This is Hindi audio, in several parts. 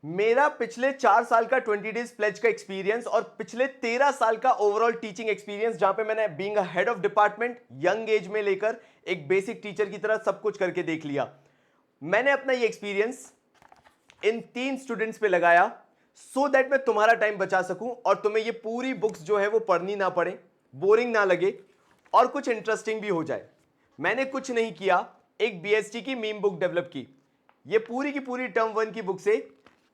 मेरा पिछले 4 साल का 20 डेज प्लेज का एक्सपीरियंस और पिछले 13 साल का ओवरऑल टीचिंग एक्सपीरियंस, जहां पे मैंने being a head of department young age में लेकर एक बेसिक टीचर की तरह सब कुछ करके देख लिया। मैंने अपना ये एक्सपीरियंस इन 3 स्टूडेंट्स पे लगाया सो दैट मैं तुम्हारा टाइम बचा सकूं और तुम्हें ये पूरी बुक्स जो है वो पढ़नी ना पड़े, बोरिंग ना लगे और कुछ इंटरेस्टिंग भी हो जाए। मैंने कुछ नहीं किया, एक बीएसटी की मीम बुक डेवलप की। ये पूरी की पूरी टर्म 1 की बुक से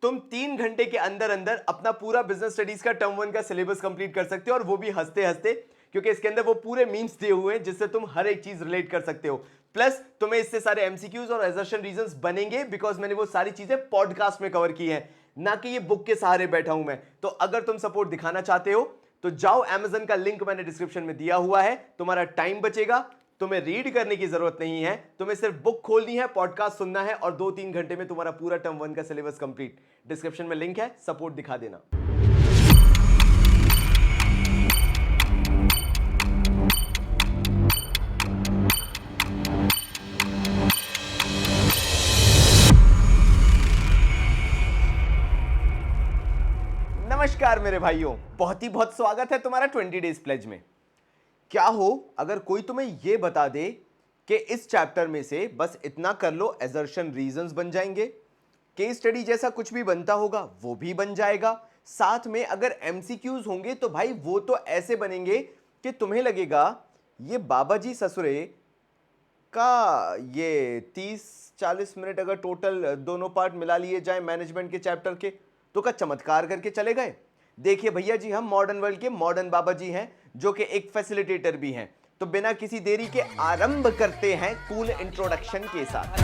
तुम 3 घंटे के अंदर अंदर अपना पूरा बिजनेस स्टडीज का टर्म 1 का सिलेबस कंप्लीट कर सकते हो, और वो भी हंसते हंसते, क्योंकि इसके अंदर वो पूरे मीम्स दिए हुए हैं जिससे तुम हर एक चीज रिलेट कर सकते हो। प्लस तुम्हें इससे सारे एमसीक्यूज और असर्शन रीजंस बनेंगे, बिकॉज मैंने वो सारी चीजें पॉडकास्ट में कवर की है, ना कि ये बुक के सहारे बैठा हूं मैं। तो अगर तुम सपोर्ट दिखाना चाहते हो तो जाओ, अमेजन का लिंक मैंने डिस्क्रिप्शन में दिया हुआ है, तुम्हारा टाइम बचेगा, तुम्हें रीड करने की जरूरत नहीं है, तुम्हें सिर्फ बुक खोलनी है, पॉडकास्ट सुनना है और 2-3 घंटे में तुम्हारा पूरा टर्म 1 का सिलेबस कंप्लीट। डिस्क्रिप्शन में लिंक है, सपोर्ट दिखा देना। नमस्कार मेरे भाइयों, बहुत स्वागत है तुम्हारा 20 डेज प्लेज में। क्या हो अगर कोई तुम्हें यह बता दे कि इस चैप्टर में से बस इतना कर लो, असर्शन रीजंस बन जाएंगे, केस स्टडी जैसा कुछ भी बनता होगा वो भी बन जाएगा, साथ में अगर एमसीक्यूज होंगे तो भाई वो तो ऐसे बनेंगे कि तुम्हें लगेगा ये बाबाजी ससुरे का ये 30-40 मिनट अगर टोटल दोनों पार्ट मिला लिए जाए मैनेजमेंट के चैप्टर के, तो का चमत्कार करके चले गए। देखिए भैया जी, हम मॉडर्न वर्ल्ड के मॉडर्न बाबाजी हैं, जो कि एक फैसिलिटेटर भी हैं। तो बिना किसी देरी के आरंभ करते हैं कूल इंट्रोडक्शन के साथ।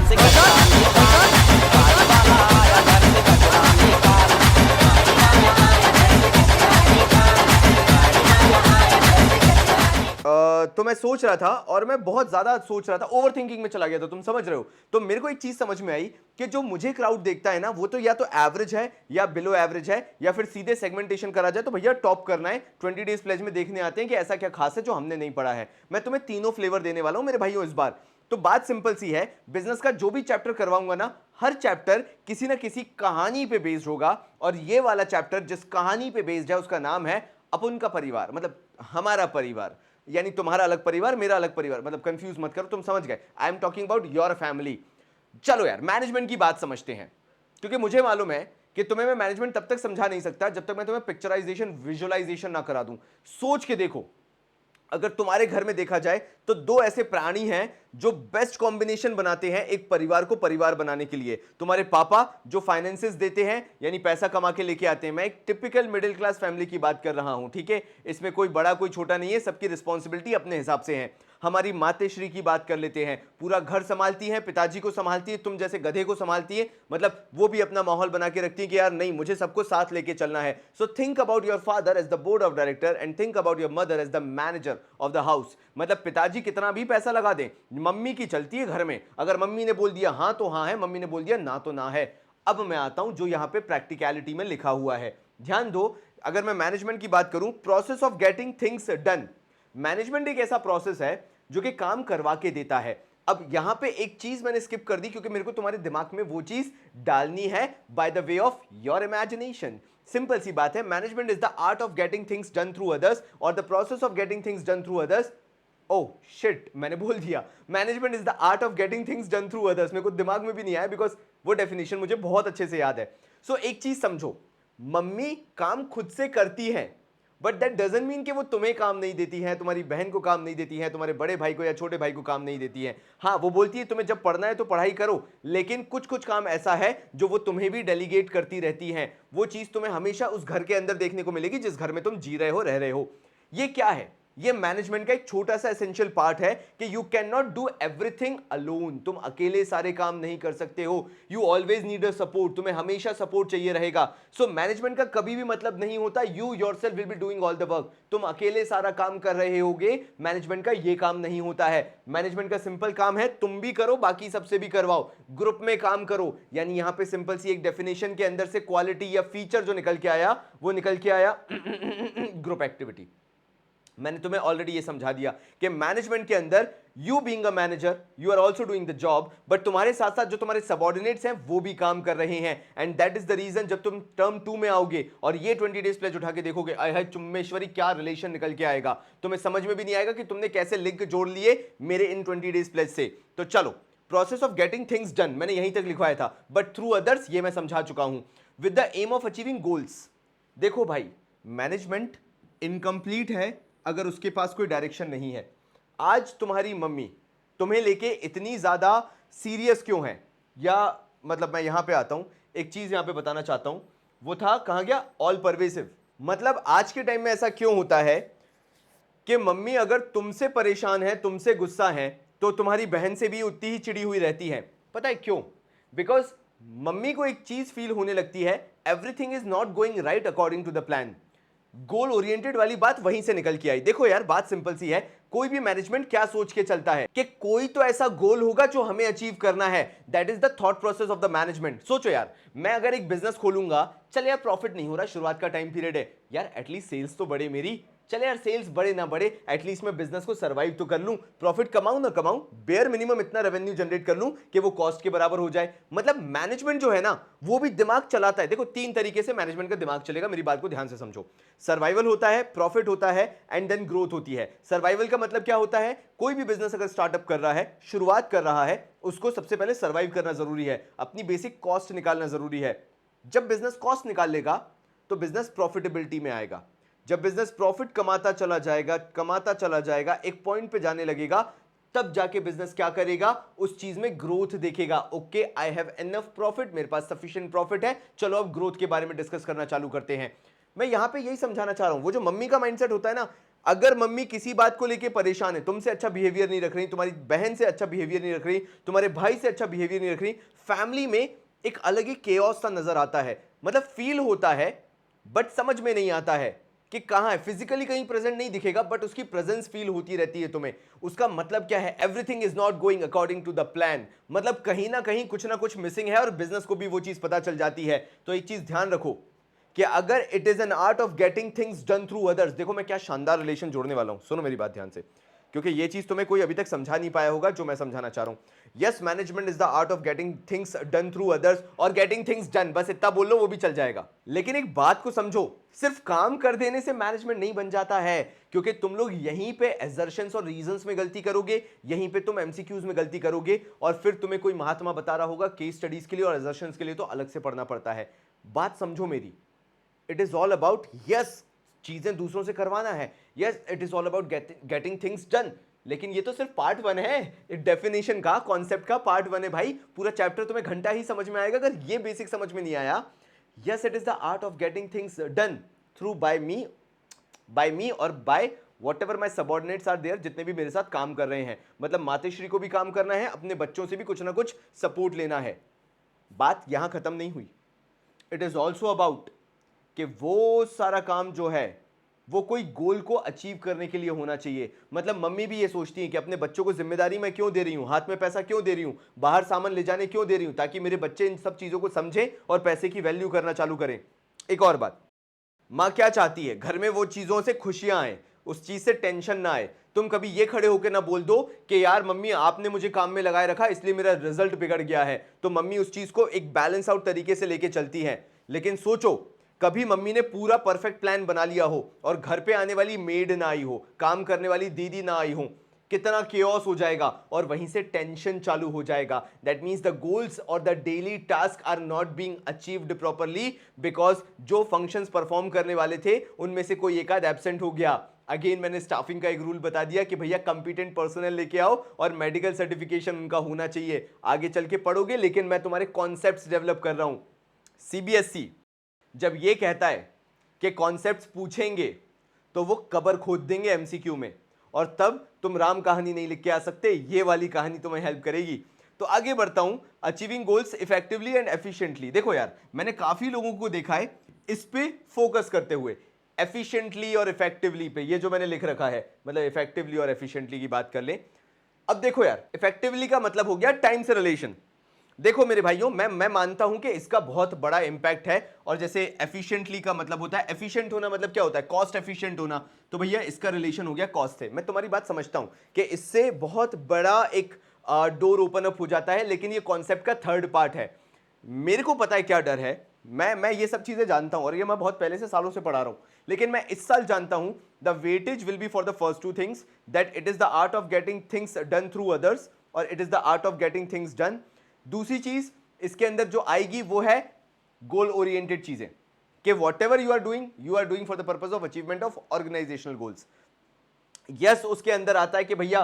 तो मैं सोच रहा था, और मैं बहुत ज्यादा सोच रहा था, ओवर थिंकिंग में चला गया था, तुम समझ रहे हो। तो मेरे को एक चीज समझ में आई कि जो मुझे क्राउड देखता है ना, वो तो या तो एवरेज है या बिलो एवरेज है, या फिर सीधे सेगमेंटेशन करा जाए तो भैया टॉप करना है। 20 डेज प्लेज में देखने आते हैं कि ऐसा क्या खास है जो हमने नहीं पढ़ा है। मैं तुम्हें तीनों फ्लेवर देने वाला हूं मेरे भाइयों इस बार। तो बात सिंपल सी है, बिजनेस का जो भी चैप्टर करवाऊंगा ना, हर चैप्टर किसी ना किसी कहानी पे बेस्ड होगा, और ये वाला चैप्टर जिस कहानी पे बेस्ड है उसका नाम है अपन का परिवार, मतलब हमारा परिवार। यानी तुम्हारा अलग परिवार, मेरा अलग परिवार, मतलब कंफ्यूज मत करो, तुम समझ गए। I am talking about your family. चलो यार, मैनेजमेंट की बात समझते हैं, क्योंकि मुझे मालूम है कि तुम्हें मैं मैनेजमेंट तब तक समझा नहीं सकता जब तक मैं तुम्हें पिक्चराइजेशन, विजुअलाइजेशन ना करा दूं। सोच के देखो, अगर तुम्हारे घर में देखा जाए तो दो ऐसे प्राणी हैं जो बेस्ट कॉम्बिनेशन बनाते हैं एक परिवार को परिवार बनाने के लिए। तुम्हारे पापा जो फाइनेंसेस देते हैं, यानी पैसा कमा के लेके आते हैं। मैं एक टिपिकल मिडिल क्लास फैमिली की बात कर रहा हूं, ठीक है। इसमें कोई बड़ा कोई छोटा नहीं है, सबकी रिस्पॉन्सिबिलिटी अपने हिसाब से है। हमारी मातेश्री की बात कर लेते हैं, पूरा घर संभालती हैं, पिताजी को संभालती है, तुम जैसे गधे को संभालती है, मतलब वो भी अपना माहौल बना के रखती है कि यार नहीं, मुझे सबको साथ लेके चलना है। So think about your father as the board of director and think about your mother as the manager of the house. मतलब पिताजी कितना भी पैसा लगा दें, मम्मी की चलती है घर में। अगर मम्मी ने बोल दिया हाँ तो हाँ है, मम्मी ने बोल दिया ना तो ना है। अब मैं आता हूं जो यहां पे प्रैक्टिकलिटी में लिखा हुआ है, ध्यान दो। अगर मैं मैनेजमेंट की बात करूं, process of getting things done. Management एक ऐसा प्रोसेस है जो कि काम करवा के देता है। अब यहां पे एक चीज मैंने स्किप कर दी, क्योंकि मेरे को तुम्हारे दिमाग में वो चीज डालनी है by the way of your imagination. Simple सी बात है, management is the art of getting things done through others, और the process of getting things done through others. Oh shit, मैंने बोल दिया, management is the art of getting things done through others. मेरे को दिमाग में भी नहीं आया, बिकॉज वो डेफिनेशन मुझे बहुत अच्छे से याद है। सो एक चीज समझो, मम्मी काम खुद से करती है, बट दैट डजंट मीन कि वो तुम्हें काम नहीं देती है, तुम्हारी बहन को काम नहीं देती है, तुम्हारे बड़े भाई को या छोटे भाई को काम नहीं देती है। हाँ, वो बोलती है तुम्हें जब पढ़ना है तो पढ़ाई करो, लेकिन कुछ कुछ काम ऐसा है जो वो तुम्हें भी डेलीगेट करती रहती है। वो चीज तुम्हें हमेशा उस घर के अंदर देखने को मिलेगी जिस घर में तुम जी रहे हो, रह रहे हो। ये क्या है? ये मैनेजमेंट का एक छोटा सा एसेंशियल पार्ट है कि you can not do everything alone. तुम अकेले सारे काम नहीं कर सकते हो। You always need a support, तुम्हें हमेशा सपोर्ट चाहिए रहेगा। सो मैनेजमेंट का कभी भी मतलब नहीं होता you yourself will be doing all the work, तुम अकेले सारा काम कर रहे होगे। मैनेजमेंट का ये काम नहीं होता है। मैनेजमेंट का सिंपल काम है, तुम भी करो, बाकी सबसे भी करवाओ, ग्रुप में काम करो। यानी यहां पे सिंपल सी एक डेफिनेशन के अंदर से क्वालिटी या फीचर जो निकल के आया, वो निकल के आया ग्रुप एक्टिविटी। मैंने तुम्हें ऑलरेडी ये समझा दिया कि मैनेजमेंट के अंदर you being a manager you are also doing the job, but तुम्हारे साथ साथ जो तुम्हारे सबॉर्डिनेट्स हैं वो भी काम कर रहे हैं। And that is the reason जब तुम टर्म 2 में आओगे और ये 20 डेज प्लेज उठा के देखोगे, आय हाय चुम्मेश्वरी क्या रिलेशन निकल के आएगा, तुम्हें समझ में भी नहीं आएगा कि तुमने कैसे लिंक जोड़ लिए मेरे इन 20 डेज प्लेज से। तो चलो, process of getting things done मैंने यहीं तक लिखवाया था, बट थ्रू अदर्स ये मैं समझा चुका हूं, with the aim of achieving goals. देखो भाई, मैनेजमेंट इनकम्प्लीट है अगर उसके पास कोई डायरेक्शन नहीं है। आज तुम्हारी मम्मी तुम्हें लेके इतनी ज्यादा सीरियस क्यों है, या मतलब मैं यहां पे आता हूं, एक चीज यहां पे बताना चाहता हूं, वो था कहां गया, ऑल परवेसिव। मतलब आज के टाइम में ऐसा क्यों होता है कि मम्मी अगर तुमसे परेशान है, तुमसे गुस्सा है, तो तुम्हारी बहन से भी उतनी ही चिड़ी हुई रहती है। पता है क्यों? बिकॉज मम्मी को एक चीज फील होने लगती है, everything is not going right according to the plan. Goal oriented वाली बात वहीं से निकल के आई। देखो यार, बात सिंपल सी है, कोई भी मैनेजमेंट क्या सोच के चलता है कि कोई तो ऐसा गोल होगा जो हमें अचीव करना है। That is the thought process of the management. सोचो यार, मैं अगर एक बिजनेस खोलूंगा, चल यार प्रॉफिट नहीं हो रहा, शुरुआत का टाइम पीरियड है, यार एटलीस्ट सेल्स तो बढ़े मेरी, चले यार सेल्स बढ़े ना बढ़े, एटलीस्ट मैं बिजनेस को सर्वाइव तो कर लूं, प्रॉफिट कमाऊं ना कमाऊं, बेयर मिनिमम इतना रेवेन्यू जनरेट कर लूं कि वो कॉस्ट के बराबर हो जाए। मतलब मैनेजमेंट जो है ना, वो भी दिमाग चलाता है। देखो, 3 तरीके से मैनेजमेंट का दिमाग चलेगा, मेरी बात को ध्यान से समझो। सर्वाइवल होता है, प्रॉफिट होता है, एंड देन ग्रोथ होती है। सर्वाइवल का मतलब क्या होता है, कोई भी बिजनेस अगर स्टार्टअप कर रहा है, शुरुआत कर रहा है, उसको सबसे पहले सर्वाइव करना जरूरी है, अपनी बेसिक कॉस्ट निकालना जरूरी है। जब बिजनेस कॉस्ट निकाल लेगा तो बिजनेस प्रॉफिटेबिलिटी में आएगा। जब बिजनेस प्रॉफिट कमाता चला जाएगा, एक पॉइंट पे जाने लगेगा, तब जाके बिजनेस क्या करेगा, उस चीज में ग्रोथ देखेगा। Okay, I have enough profit, मेरे पास सफिशिएंट प्रॉफिट है, चलो अब ग्रोथ के बारे में डिस्कस करना चालू करते हैं। मैं यहां पे यही समझाना चाह रहा हूं, वो जो मम्मी का माइंडसेट होता है ना, अगर मम्मी किसी बात को लेके परेशान है, तुमसे अच्छा बिहेवियर नहीं रख रही, तुम्हारी बहन से अच्छा बिहेवियर नहीं रख रही, तुम्हारे भाई से अच्छा बिहेवियर नहीं रख रही, फैमिली में एक अलग ही केओस सा नजर आता है। मतलब फील होता है बट समझ में नहीं आता है कि कहां है, फिजिकली कहीं प्रेजेंट नहीं दिखेगा बट उसकी प्रेजेंस फील होती रहती है तुम्हें। उसका मतलब क्या है, everything is not going according to the plan. मतलब कहीं ना कहीं कुछ ना कुछ मिसिंग है, और बिजनेस को भी वो चीज पता चल जाती है। तो एक चीज ध्यान रखो कि अगर it is an art of getting things done through others, देखो मैं क्या शानदार रिलेशन जोड़ने वाला हूं, सुनो मेरी बात ध्यान से, क्योंकि ये चीज तुम्हें कोई अभी तक समझा नहीं पाया होगा जो मैं समझाना चाह रहा हूं। Yes, management is the art of getting things done through others, और गेटिंग थिंग्स डन, बस इतना बोल लो वो भी चल जाएगा। लेकिन एक बात को समझो, सिर्फ काम कर देने से मैनेजमेंट नहीं बन जाता है, क्योंकि तुम लोग यहीं पे एजर्शंस और रीजंस में गलती करोगे, यहीं पे तुम एमसीक्यूज में गलती करोगे, और फिर तुम्हें कोई महात्मा बता रहा होगा केस स्टडीज के लिए और एजर्शंस के लिए तो अलग से पढ़ना पड़ता है। बात समझो मेरी, it is all about, yes चीजें दूसरों से करवाना है, yes it is all about getting things done, लेकिन ये तो सिर्फ पार्ट 1 है, डेफिनेशन का, कॉन्सेप्ट का पार्ट 1 है भाई। पूरा चैप्टर तुम्हें घंटा ही समझ में आएगा अगर ये बेसिक समझ में नहीं आया। Yes, it is the art of getting things done through by me और by whatever my subordinates are there, जितने भी मेरे साथ काम कर रहे हैं। मतलब मातेश्री को भी काम करना है, अपने बच्चों से भी कुछ ना कुछ सपोर्ट लेना है। बात यहां खत्म नहीं हुई, इट इज ऑल्सो अबाउट कि वो सारा काम जो है वो कोई गोल को अचीव करने के लिए होना चाहिए। मतलब मम्मी भी ये सोचती है कि अपने बच्चों को जिम्मेदारी मैं क्यों दे रही हूं, हाथ में पैसा क्यों दे रही हूं, बाहर सामान ले जाने क्यों दे रही हूं, ताकि मेरे बच्चे इन सब चीजों को समझें और पैसे की वैल्यू करना चालू करें। एक और बात, माँ क्या चाहती है, घर में वो चीजों से खुशियां आए, उस चीज से टेंशन ना आए। तुम कभी ये खड़े होकर ना बोल दो कि यार मम्मी आपने मुझे काम में लगाए रखा इसलिए मेरा रिजल्ट बिगड़ गया है, तो मम्मी उस चीज को एक बैलेंस आउट तरीके से लेके चलती है। लेकिन सोचो, कभी मम्मी ने पूरा परफेक्ट प्लान बना लिया हो और घर पे आने वाली मेड ना आई हो, काम करने वाली दीदी ना आई हो, कितना केओस हो जाएगा और वहीं से टेंशन चालू हो जाएगा। दैट मीन्स द गोल्स और the daily task are not being achieved properly, because जो फंक्शंस परफॉर्म करने वाले थे उनमें से कोई एक आध एब्सेंट हो गया। अगेन मैंने स्टाफिंग का एक रूल बता दिया कि भैया कंपिटेंट पर्सनल लेके आओ और मेडिकल सर्टिफिकेशन उनका होना चाहिए। आगे चल के पढ़ोगे, लेकिन मैं तुम्हारे कॉन्सेप्ट्स डेवलप कर रहा हूं। सीबीएसई जब ये कहता है कि कॉन्सेप्ट्स पूछेंगे तो वो कबर खोद देंगे एमसीक्यू में, और तब तुम राम कहानी नहीं लिख के आ सकते, ये वाली कहानी तुम्हें हेल्प करेगी। तो आगे बढ़ता हूं, achieving goals effectively and efficiently. देखो यार, मैंने काफी लोगों को देखा है इस पे फोकस करते हुए, एफिशिएंटली और इफेक्टिवली पे, ये जो मैंने लिख रखा है, मतलब इफेक्टिवली और एफिशिएंटली की बात कर ले। अब देखो यार, इफेक्टिवली का मतलब हो गया टाइम से रिलेशन। देखो मेरे भाइयों, मैं मानता हूं कि इसका बहुत बड़ा इंपैक्ट है। और जैसे एफिशिएंटली का मतलब होता है, एफिशिएंट होना मतलब क्या होता है, कॉस्ट एफिशिएंट होना। तो भैया इसका रिलेशन हो गया कॉस्ट से। मैं तुम्हारी बात समझता हूं कि इससे बहुत बड़ा एक डोर ओपन अप हो जाता है, लेकिन ये कॉन्सेप्ट का थर्ड पार्ट है। मेरे को पता है क्या डर है, मैं ये सब चीजें जानता हूं और ये मैं बहुत पहले से सालों से पढ़ा रहा हूं, लेकिन मैं इस साल जानता हूं the weightage will be for the first two things, that it is the art of getting things done through others और it is the art of getting things done. दूसरी चीज इसके अंदर जो आएगी वो है गोल ओरिएंटेड चीजें, कि whatever you are doing for the purpose of achievement of organisational goals. Yes, उसके अंदर आता है कि भैया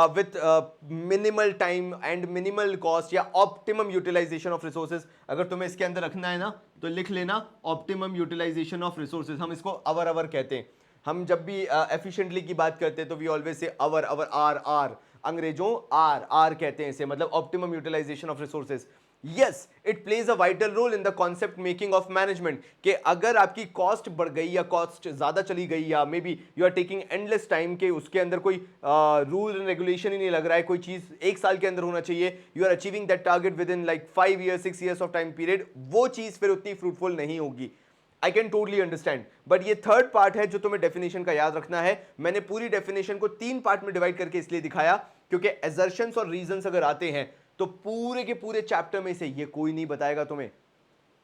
with minimal time and minimal cost या ऑप्टिमम यूटिलाइजेशन ऑफ रिसोर्सेज। अगर तुम्हें इसके अंदर रखना है ना तो लिख लेना ऑप्टिमम यूटिलाइजेशन ऑफ रिसोर्सेज। हम इसको अवर अवर कहते हैं। हम जब भी एफिशिएंटली की बात करते हैं तो we always say our our, R R, अंग्रेजों आर आर कहते हैं इसे, मतलब optimum utilisation of resources. Yes, it plays a vital role in the concept making of management, कि अगर आपकी कॉस्ट बढ़ गई या कॉस्ट ज्यादा चली गई या maybe you are taking endless time, के उसके अंदर कोई रूल एंड रेगुलेशन ही नहीं लग रहा है, कोई चीज एक साल के अंदर होना चाहिए, you are achieving that target within like 5 years 6 years of time period, वो चीज फिर उतनी फ्रूटफुल नहीं होगी। I can totally understand, but ये थर्ड पार्ट है जो तुम्हें डेफिनेशन का याद रखना है। मैंने पूरी डेफिनेशन को 3 पार्ट में डिवाइड करके इसलिए दिखाया क्योंकि एजर्शंस और रीजंस अगर आते हैं तो पूरे के पूरे चैप्टर में से ये कोई नहीं बताएगा तुम्हें।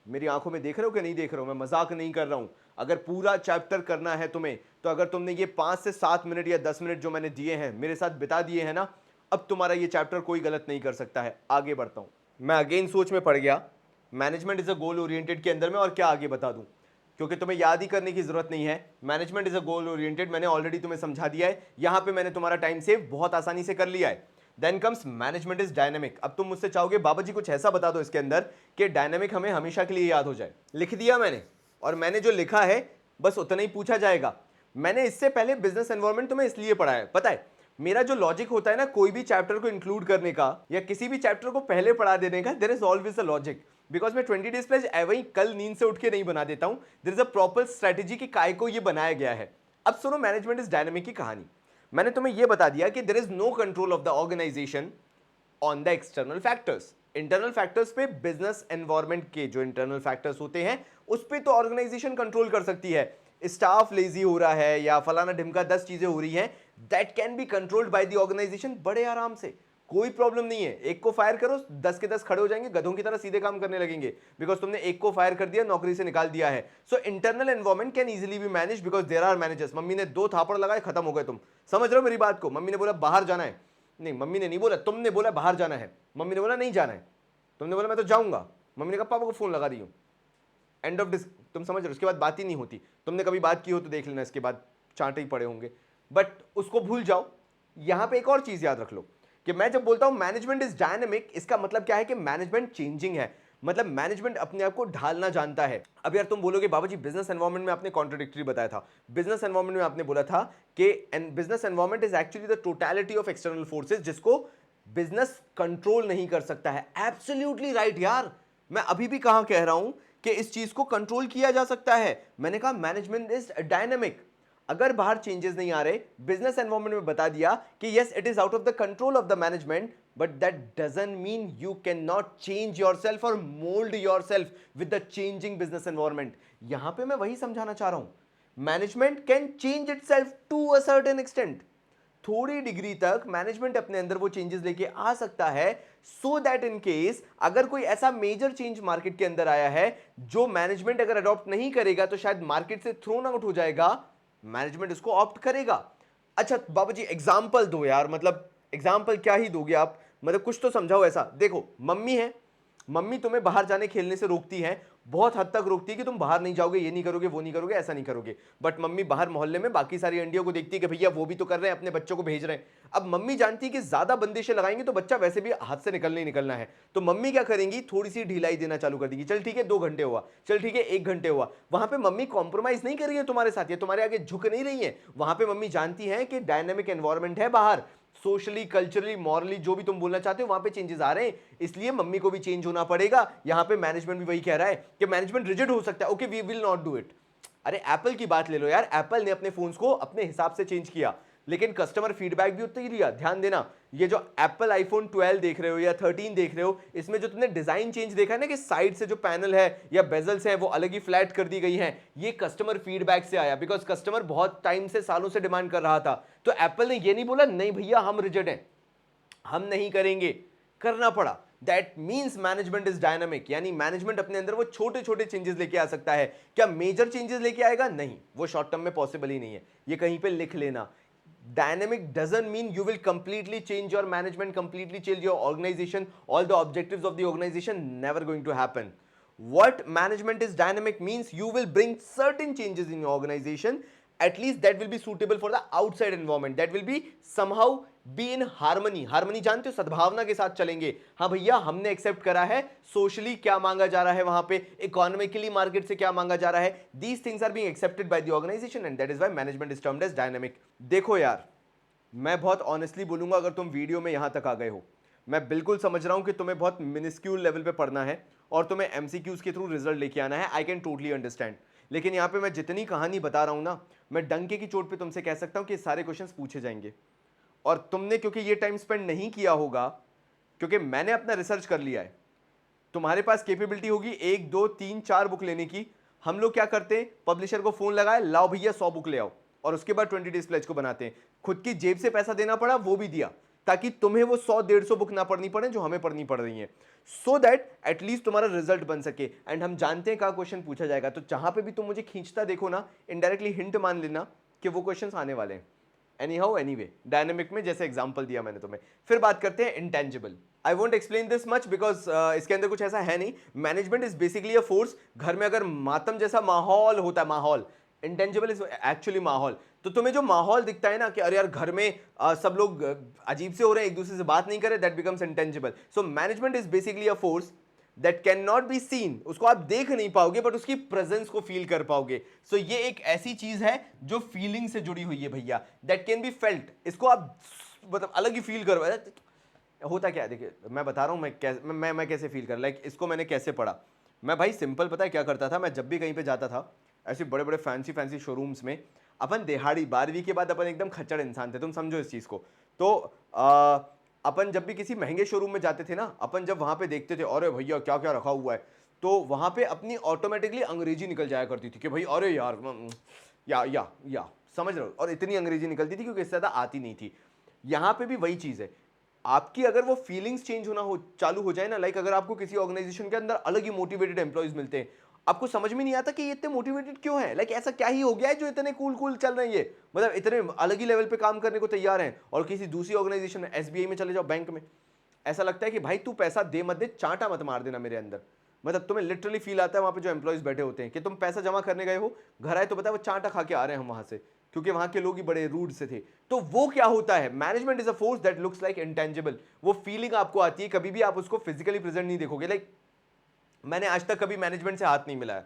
मेरी आंखों में देख रहे हो कि नहीं देख रहे हो, मैं मजाक नहीं कर रहा हूं। अगर पूरा चैप्टर करना है तुम्हें, तो अगर तुमने ये 5 से 7 मिनट या 10 मिनट जो मैंने दिए हैं, मेरे साथ बिता दिए हैं ना, अब तुम्हारा ये चैप्टर कोई गलत नहीं कर सकता है। आगे बढ़ता हूं, मैं अगेन सोच में पड़ गया management is a goal oriented के अंदर में, और क्या आगे बता दूं, क्योंकि तुम्हें याद ही करने की जरूरत नहीं है। Management is a goal oriented मैंने ऑलरेडी तुम्हें समझा दिया है, यहां पे मैंने तुम्हारा टाइम सेव बहुत आसानी से कर लिया है। Then comes management is dynamic. अब तुम मुझसे चाहोगे बाबा जी कुछ ऐसा बता दो इसके अंदर कि डायनेमिक हमें हमेशा के लिए याद हो जाए। लिख दिया मैंने, और मैंने जो लिखा है बस उतना ही पूछा जाएगा। मैंने इससे पहले बिजनेस एनवायरनमेंट तुम्हें इसलिए पढ़ाया है, पता है मेरा जो लॉजिक होता है ना, कोई भी चैप्टर को इंक्लूड करने का या किसी भी चैप्टर को पहले पढ़ा देने का, there is always a logic. Because मैं 20 डेज प्लस वही कल नींद से उठ के नहीं बना देता हूं, there is a proper strategy की काय को ये बनाया गया है। अब सुनो मैनेजमेंट इज डायनेमिक की कहानी। मैंने तुम्हें यह बता दिया कि there is no control of the organisation on the external factors. Internal factors पे बिजनेस एनवायरनमेंट के जो इंटरनल फैक्टर्स होते हैं उस पे तो ऑर्गेनाइजेशन कंट्रोल कर सकती है। स्टाफ लेजी हो रहा है या फलाना ढिमका 10 चीजें हो रही हैं, that can be controlled by the organisation बड़े आराम से, कोई प्रॉब्लम नहीं है। एक को फायर करो 10 के 10 खड़े हो जाएंगे, गधों की तरह सीधे काम करने लगेंगे, बिकॉज तुमने एक को फायर कर दिया, नौकरी से निकाल दिया है। So internal environment can easily be manage because there are managers. Mummy ने 2 थापड़ लगाए, खत्म हो गए। तुम समझ रहे हो मेरी बात को? मम्मी ने बोला बाहर जाना है, नहीं मम्मी ने नहीं बोला, तुमने बोला बाहर जाना है, मम्मी ने बोला नहीं जाना है, तुमने बोला मैं तो जाऊंगा, मम्मी ने कहा पापा को फोन लगा दी हूं, एंड ऑफ डिस। तुम समझ रहे हो? उसके बाद बात ही नहीं होती। तुमने कभी बात की हो तो देख लेना, इसके बाद चांटे ही पड़े होंगे, बट उसको भूल जाओ। यहां पे एक और चीज याद रख लो कि मैं जब बोलता हूं मैनेजमेंट इज डायनेमिक, इसका मतलब क्या है कि मैनेजमेंट चेंजिंग है, मतलब मैनेजमेंट अपने आप को ढालना जानता है। अब यार तुम बोलोगे बाबा जी बिजनेस एनवायरनमेंट में आपने कॉन्ट्रोडिक्टरी बताया था। बिजनेस एनवायरनमेंट में आपने बोला था कि business environment is actually the totality of external forces जिसको बिजनेस कंट्रोल नहीं कर सकता है। एब्सोल्युटली राइट यार, मैं अभी भी कहां कह रहा हूं कि इस चीज को कंट्रोल किया जा सकता है। मैंने कहा मैनेजमेंट इज डायनेमिक। अगर बाहर चेंजेस नहीं आ रहे, बिजनेस एनवायरनमेंट में बता दिया कि yes it is out of the control of the management, but that doesn't mean you can not change yourself और mould yourself with the changing business environment. यहां पे मैं वही समझाना चाह रहा हूं, management can change itself to a certain extent. थोड़ी डिग्री तक मैनेजमेंट अपने अंदर वो चेंजेस लेके आ सकता है, सो दैट इन केस अगर कोई ऐसा मेजर चेंज मार्केट के अंदर आया है जो मैनेजमेंट अगर अडॉप्ट नहीं करेगा तो शायद मार्केट से थ्रोन आउट हो जाएगा, मैनेजमेंट इसको ऑप्ट करेगा। अच्छा बाबा जी एग्जाम्पल दो यार, मतलब एग्जाम्पल क्या ही दोगे आप, मतलब कुछ तो समझाओ ऐसा। देखो मम्मी है, मम्मी तुम्हें बाहर जाने खेलने से रोकती है, बहुत हद तक रोकती है कि तुम बाहर नहीं जाओगे, ये नहीं करोगे, वो नहीं करोगे, ऐसा नहीं करोगे, बट मम्मी बाहर मोहल्ले में बाकी सारी आंटियों को देखती है कि भैया वो भी तो कर रहे हैं, अपने बच्चों को भेज रहे हैं। अब मम्मी जानती है कि ज्यादा बंदिशें लगाएंगे तो बच्चा वैसे भी हाथ से निकलने ही निकलना है, तो मम्मी क्या करेंगी, थोड़ी सी ढिलाई देना चालू कर देगी। चल ठीक है 2 घंटे हुआ, चल ठीक है 1 घंटे हुआ। वहां पे मम्मी कॉम्प्रोमाइज नहीं कर रही है तुम्हारे साथ, ये तुम्हारे आगे झुक नहीं रही है। वहां पे मम्मी जानती है कि डायनेमिक एनवायरनमेंट है बाहर, सोशली कल्चरली मॉरली जो भी तुम बोलना चाहते हो वहां पे चेंजेस आ रहे हैं, इसलिए मम्मी को भी चेंज होना पड़ेगा। यहां पे मैनेजमेंट भी वही कह रहा है कि मैनेजमेंट रिजिड हो सकता है, okay we will not do it. अरे एप्पल की बात ले लो यार, एप्पल ने अपने फोन्स को अपने हिसाब से चेंज किया, लेकिन कस्टमर फीडबैक भी उतना ही लिया। ध्यान देना, ये जो एप्पल आईफोन 12 देख रहे हो या 13 देख रहे हो, इसमें जो तुमने डिजाइन चेंज देखा है ना कि साइड से जो पैनल है या बेजल्स है वो अलग ही फ्लैट कर दी गई हैं, ये कस्टमर फीडबैक से आया, बिकॉज कस्टमर बहुत टाइम से, सालों से डिमांड कर रहा था। तो एप्पल ने ये नहीं बोला नहीं भैया हम रिजिड हैं, हम नहीं करेंगे, करना पड़ा। That means management is dynamic, यानी मैनेजमेंट अपने अंदर वो छोटे छोटे चेंजेस लेके आ सकता है। क्या मेजर चेंजेस लेके आएगा? नहीं, वो शॉर्ट टर्म में पॉसिबल ही नहीं है। ये कहीं पे लिख लेना। Dynamic doesn't mean you will completely change your management, completely change your organization, all the objectives of the organization, never going to happen. What management is dynamic means you will bring certain changes in your organization, at least that will be suitable for the outside environment, that will be somehow be in harmony. Harmony जानते हो, सद्भावना के साथ चलेंगे। हाँ भैया हमने एक्सेप्ट करा है सोशली क्या मांगा जा रहा है, वहां पे इकोनॉमिकली मार्केट से क्या मांगा जा रहा है, these things are being accepted by the organization and that is why management is termed as dynamic. देखो यार, मैं बहुत ऑनेस्टली बोलूंगा, अगर तुम वीडियो में यहां तक आ गए हो, मैं बिल्कुल समझ रहा हूं कि तुम्हें बहुत मिनिस्क्यूल लेवल पे पढ़ना है और तुम्हें एमसीक्यूज के थ्रू रिजल्ट लेके आना है। आई कैन टोटली अंडरस्टैंड, लेकिन यहां पे मैं जितनी कहानी बता रहा हूं ना, मैं डंके की चोट पे तुमसे कह सकता हूं कि सारे क्वेश्चंस पूछे जाएंगे और तुमने क्योंकि ये टाइम स्पेंड नहीं किया होगा, क्योंकि मैंने अपना रिसर्च कर लिया है, तुम्हारे पास कैपेबिलिटी होगी 1 2 3 4 बुक लेने की। हम लोग क्या करते हैं, पब्लिशर को फोन लगाए, लाओ भैया 100 बुक ले आओ, और उसके बाद 20 डेज प्लेज को बनाते हैं। खुद की जेब से पैसा देना पड़ा, वो भी दिया, ताकि तुम्हें वो 100 150 बुक ना पढ़नी पड़े जो हमें पढ़नी पड़ रही है, सो दैट एटलीस्ट तुम्हारा रिजल्ट बन सके। एंड हम जानते हैं कहाँ क्वेश्चन पूछा जाएगा, तो जहां पे भी तुम मुझे खींचता देखो ना, इनडायरेक्टली हिंट मान लेना कि वो क्वेश्चन आने वाले हैं। एनी हाउ एनीवे, डायनेमिक में जैसे एग्जांपल दिया मैंने तुम्हें। फिर बात करते हैं intangible. I won't explain this much because इसके अंदर कुछ ऐसा है नहीं। Management is basically a force. घर में अगर मातम जैसा माहौल होता है, माहौल, इंटेंजिबल इज एक्चुअली माहौल। तो तुम्हें जो माहौल दिखता है ना कि अरे यार घर में सब लोग अजीब से हो रहे हैं, एक दूसरे से बात नहीं कर रहे, that becomes intangible. So management is basically a force that can not be seen, उसको आप देख नहीं पाओगे बट उसकी प्रेजेंस को फील कर पाओगे। सो ये एक ऐसी चीज है जो फीलिंग से जुड़ी हुई है भैया, दैट कैन बी फेल्ट। इसको आप मतलब अलग ही फील करो। होता क्या है, देखिए मैं बता रहा हूँ मैं कैसे फील कर, लाइक इसको मैंने कैसे पढ़ा। मैं भाई सिंपल पता है क्या करता था, मैं जब भी कहीं पे जाता था ऐसे बड़े बड़े फैंसी फैंसी शोरूम्स में, अपन दिहाड़ी 12वीं के बाद अपन एकदम खच्चड़ इंसान थे, तुम समझो इस चीज को। तो अपन जब भी किसी महंगे शोरूम में जाते थे ना, अपन जब वहां पे देखते थे अरे भैया क्या क्या रखा हुआ है, तो वहां पे अपनी ऑटोमेटिकली अंग्रेजी निकल जाया करती थी कि भाई अरे यार या समझ रहे हो, और इतनी अंग्रेजी निकलती थी क्योंकि इससे ज्यादा आती नहीं थी। यहाँ पे भी वही चीज है, आपकी अगर वो फीलिंग्स चेंज होना हो चालू हो जाए ना, लाइक अगर आपको किसी ऑर्गेनाइजेशन के अंदर अलग ही मोटिवेटेड एम्प्लॉइज मिलते हैं, आपको समझ में नहीं आता कि ये इतने मोटिवेटेड क्यों है, लाइक ऐसा क्या ही हो गया है जो इतने कूल कूल चल रहे हैं, ये मतलब इतने अलग ही लेवल पे काम करने को तैयार हैं। और किसी दूसरी ऑर्गेनाइजेशन में, एसबीआई में चले जाओ, बैंक में, ऐसा लगता है कि भाई तू पैसा दे मत दे, चांटा मत मार देना मेरे अंदर। मतलब तुम्हें लिटरली फील आता है वहां पे जो एम्प्लॉइज बैठे होते हैं कि तुम पैसा जमा करने गए हो, घर आए तो पता है वो चांटा खा के आ रहे हैं हम वहां से, क्योंकि वहां के लोग ही बड़े रूड से थे। तो वो क्या होता है, management is a force that looks like intangible. वो फीलिंग आपको आती है, कभी भी आप उसको फिजिकली प्रेजेंट नहीं देखोगे। लाइक मैंने आज तक कभी मैनेजमेंट से हाथ नहीं मिलाया,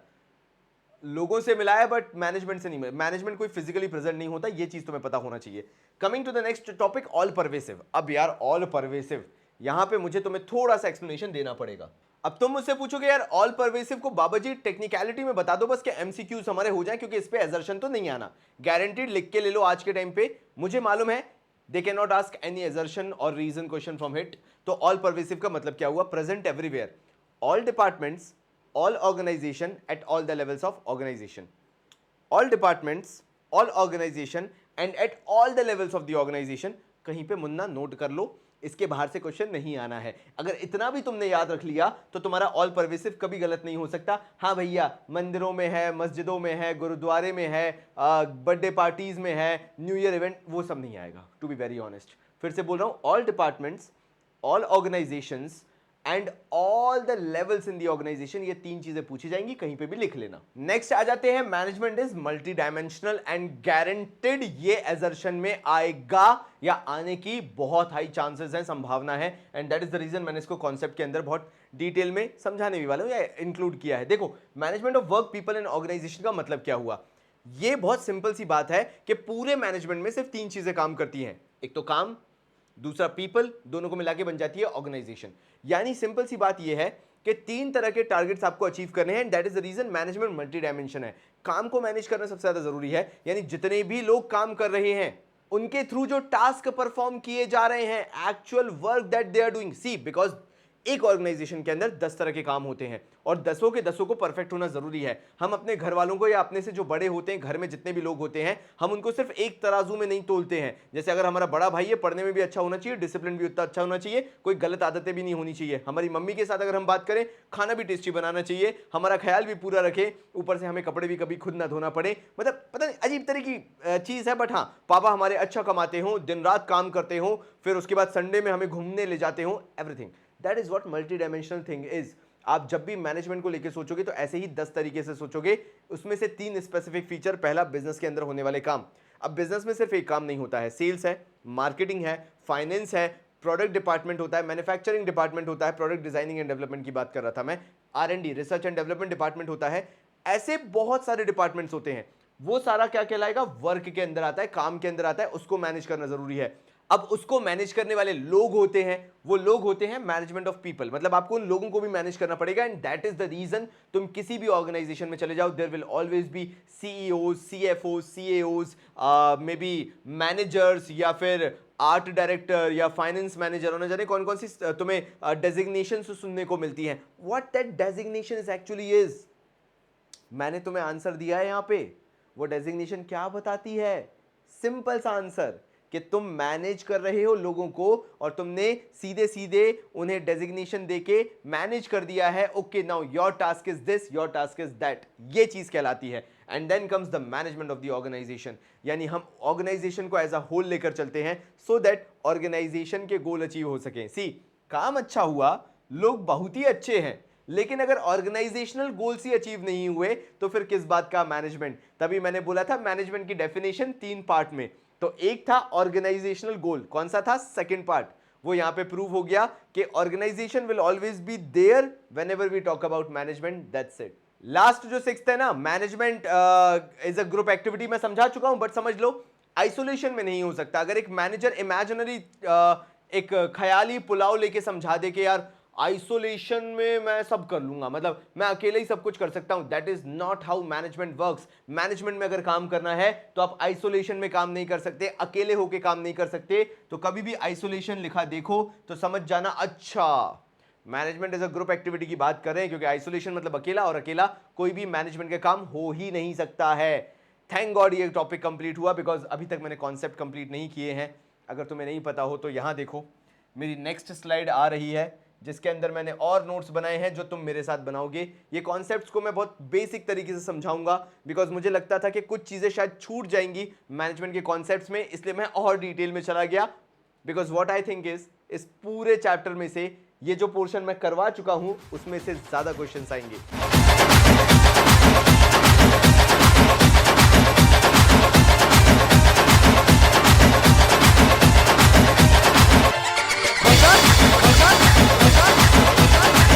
लोगों से मिला है बट मैनेजमेंट से नहीं मिला। मैनेजमेंट कोई फिजिकली प्रेजेंट नहीं होता, ये चीज तुम्हें पता होना चाहिए। Coming to the next topic, all pervasive. अब यार ऑल परवेसिव, यहां पे मुझे तुम्हें थोड़ा सा एक्सप्लेनेशन देना पड़ेगा। अब तुम मुझसे पूछोगे यार ऑल परवेसिव को बाबा जी टेक्निकलिटी में बता दो बस कि एमसीक्यूज हमारे हो जाए, क्योंकि इस पे एजर्शन तो नहीं आना, गारंटीड लिख के ले लो आज के टाइम पे। मुझे मालूम है they can not ask any assertion और रीजन क्वेश्चन फ्रॉम हिट। तो ऑल परवेसिव का मतलब क्या हुआ, present everywhere, all departments, all organization at all the levels of organization, all departments, all organization and at all the levels of the organization। कहीं पे मुन्ना नोट कर लो, इसके बाहर से क्वेश्चन नहीं आना है। अगर इतना भी तुमने याद रख लिया तो तुम्हारा ऑल परवेसिव कभी गलत नहीं हो सकता। हाँ भैया मंदिरों में है, मस्जिदों में है, गुरुद्वारे में है, बर्थडे पार्टीज में है, न्यू ईयर इवेंट, वो सब नहीं आएगा, टू बी वेरी ऑनेस्ट। फिर से बोल रहा हूं, all departments, all organizations and all the levels in the organization, ये तीन चीजें पूछी जाएंगी, कहीं पे भी लिख लेना। नेक्स्ट आ जाते हैं, management is multi dimensional and guaranteed. ये एजर्शन में आएगा या आने की बहुत हाई चांसेस है, संभावना है, and that is the reason मैंने इसको कॉन्सेप्ट के अंदर बहुत डिटेल में समझाने भी वाला हूं या इंक्लूड किया है। देखो management of work people and organization का मतलब क्या हुआ, ये बहुत सिंपल सी बात है कि पूरे मैनेजमेंट में सिर्फ तीन चीजें काम करती हैं, एक तो काम, दूसरा पीपल, दोनों को मिला के बन जाती है ऑर्गेनाइजेशन। यानी सिंपल सी बात यह है कि तीन तरह के टारगेट्स आपको अचीव करने हैं, that is the reason management multi dimension है। काम को मैनेज करना सबसे ज्यादा जरूरी है, यानी जितने भी लोग काम कर रहे हैं उनके थ्रू जो टास्क परफॉर्म किए जा रहे हैं, actual work that they are doing. See because एक ऑर्गेनाइजेशन के अंदर 10 तरह के काम होते हैं और 10 के 10 को परफेक्ट होना जरूरी है। हम अपने घर वालों को या अपने से जो बड़े होते हैं, घर में जितने भी लोग होते हैं, हम उनको सिर्फ एक तराजू में नहीं तोलते हैं। जैसे अगर हमारा बड़ा भाई है, पढ़ने में भी अच्छा होना चाहिए, डिसिप्लिन भी उतना अच्छा होना चाहिए, कोई गलत आदतें भी नहीं होनी चाहिए। हमारी मम्मी के साथ अगर हम बात करें, खाना भी टेस्टी बनाना चाहिए, हमारा ख्याल भी पूरा रखे, ऊपर से हमें कपड़े भी कभी खुद ना धोना पड़े। मतलब पता नहीं अजीब तरह की चीज है, बट हाँ, पापा हमारे अच्छा कमाते हो, दिन रात काम करते हो, फिर उसके बाद संडे में हमें घूमने ले जाते हो, everything. That is what multi dimensional thing is. आप जब भी मैनेजमेंट को लेकर सोचोगे तो ऐसे ही 10 तरीके से सोचोगे। उसमें से 3 स्पेसिफिक फीचर। पहला, बिजनेस के अंदर होने वाले काम। अब बिजनेस में सिर्फ एक काम नहीं होता है, सेल्स है, मार्केटिंग है, फाइनेंस है, प्रोडक्ट डिपार्टमेंट होता है, मैन्युफैक्चरिंग डिपार्टमेंट होता है, प्रोडक्ट डिजाइनिंग एंड डेवलपमेंट की बात कर रहा था मैं, R&D, research and development department होता है। ऐसे बहुत सारे डिपार्टमेंट्स होते हैं। वो सारा क्या कहलाएगा? वर्क के अंदर आता है, काम के अंदर आता है, उसको मैनेज करना जरूरी है। अब उसको मैनेज करने वाले लोग होते हैं, वो लोग होते हैं मैनेजमेंट ऑफ पीपल। मतलब आपको उन लोगों को भी मैनेज करना पड़ेगा, and that is the reason तुम किसी भी ऑर्गेनाइजेशन में चले जाओ, there will always be CEOs, CFOs, CAOs, may be managers, या फिर आर्ट डायरेक्टर या फाइनेंस मैनेजर, और न जाने कौन कौन सी तुम्हें डेजिग्नेशन सुनने को मिलती हैं। What that designation is actually is, मैंने तुम्हें आंसर दिया है यहां पे। वो डेजिग्नेशन क्या बताती है? सिंपल सा आंसर, कि तुम मैनेज कर रहे हो लोगों को और तुमने सीधे सीधे उन्हें डेजिग्नेशन देके मैनेज कर दिया है। Okay, now your task is this, your task is that, ये चीज कहलाती है। And then comes the management of the organization. यानी हम ऑर्गेनाइजेशन को एज अ होल लेकर चलते हैं सो दैट ऑर्गेनाइजेशन के गोल अचीव हो सके। सी, काम अच्छा हुआ, लोग बहुत ही अच्छे हैं, लेकिन अगर ऑर्गेनाइजेशनल गोल्स ही अचीव नहीं हुए तो फिर किस बात का मैनेजमेंट? तभी मैंने बोला था मैनेजमेंट की डेफिनेशन 3 पार्ट में। तो एक था ऑर्गेनाइजेशनल गोल, कौन सा था? Second part. वो यहां पे प्रूव हो गया कि organization will always be there whenever we talk about management, that's it. Last जो 6th है ना, management is a group activity, मैं समझा चुका हूं, बट समझ लो आइसोलेशन में नहीं हो सकता। अगर एक मैनेजर इमेजिनरी एक ख्याली पुलाव लेके समझा दे कि यार आइसोलेशन में मैं सब कर लूंगा, मतलब मैं अकेले ही सब कुछ कर सकता हूं, that is not how management works. Management में अगर काम करना है तो आप आइसोलेशन में काम नहीं कर सकते, अकेले होके काम नहीं कर सकते। तो कभी भी आइसोलेशन लिखा देखो तो समझ जाना, अच्छा management is a group activity की बात कर रहे हैं, क्योंकि आइसोलेशन मतलब अकेला, और अकेला कोई भी मैनेजमेंट का काम हो ही नहीं सकता है। थैंक गॉड ये टॉपिक कंप्लीट हुआ, बिकॉज अभी तक मैंने कॉन्सेप्ट कंप्लीट नहीं किए हैं। अगर तुम्हें नहीं पता हो तो यहां देखो, मेरी नेक्स्ट स्लाइड आ रही है जिसके अंदर मैंने और नोट्स बनाए हैं जो तुम मेरे साथ बनाओगे। ये कॉन्सेप्ट्स को मैं बहुत बेसिक तरीके से समझाऊंगा, बिकॉज मुझे लगता था कि कुछ चीजें शायद छूट जाएंगी मैनेजमेंट के कॉन्सेप्ट्स में, इसलिए मैं और डिटेल में चला गया। बिकॉज व्हाट आई थिंक इस पूरे चैप्टर में से ये जो पोर्शन मैं करवा चुका हूं उसमें से ज्यादा क्वेश्चंस आएंगे।